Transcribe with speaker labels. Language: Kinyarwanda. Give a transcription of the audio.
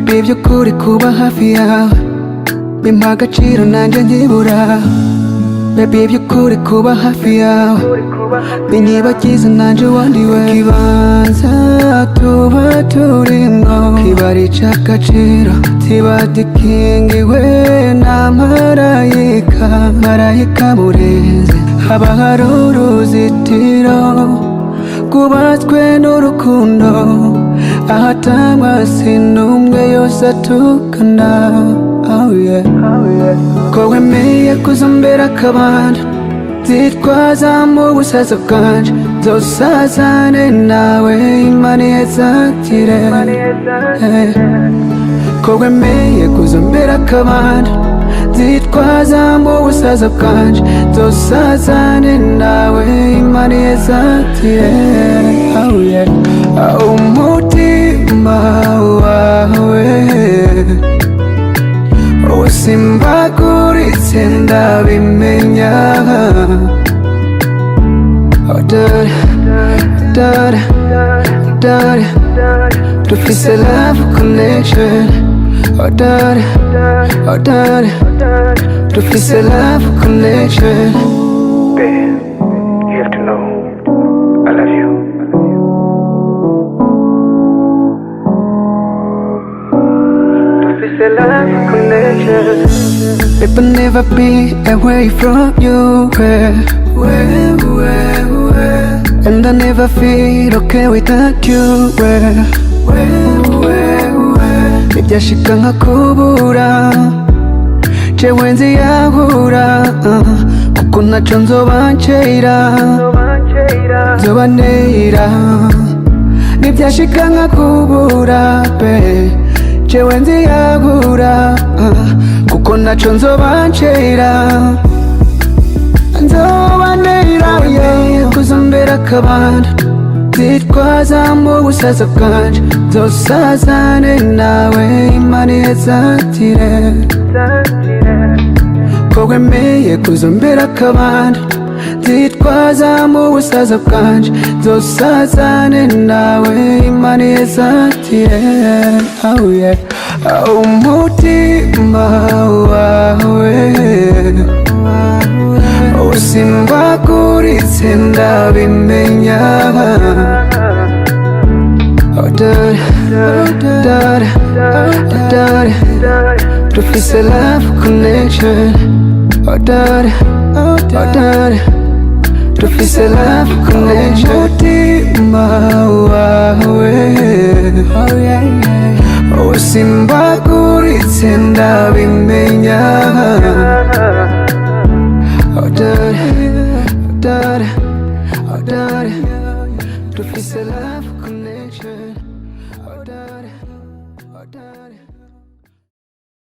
Speaker 1: Baby by'ukuri kuba hafi yawe bimpa agaciro nanjye nkibura. Baby by'ukuri kuba hafi yawe binyibagiza nanjye wandiwe. Ikibanza tuba turimo kiba ari icy'agaciro, kiba gikingiwe na marayika, marayika murinzi. Haba hari uruzitiro rwubatswe n'urukundo, ahatangwa sinumwe yose atukana. Oh yeah. Ko wemeye kuzombera akabanda, zitwaza mu busaza bwanje, nzosazane nawe Imana ihezagire. Ko wemeye kuzombera akabanda, zitwaza mu busaza bwanje, nzosazane nawe Imana ihezagire. Oh yeah. Umutima wawe usimbaguritse ndabimenya. Oh dore, dore, dore, dufise love connection. Oh dore, oh dore, dufise love connection.
Speaker 2: Babe, you have to know I love you. Dufise love connection.
Speaker 1: It will never be away from you. Where? And I never feel okay without you. Where? Ibyashika nkakubura, jewe nziyahura, kuko ntaco nzobancira, nzobanera. Nibyashika nkakubura be, jewe nziyahura, kuko ntaco nzobancira, nzobanera. Kuzombera akabanda, zitwaza mu busaza bwanje, nzosazane nawe Imana ihezagire. Ko wemeye kuzombera akabanda, zitwaza mu busaza bwanje, nzosazane nawe Imana ihezagire. Oh yeah. Umutima wawe usimbaguritse ndabimenya. Oh dore, dore, dore, dufise love connection. Oh dore, dore, dufise love connection. Umutima wawe usimbaguritse ndabimenya. Oh dore, dore, dore, dufise love connection. Oh dore, dore.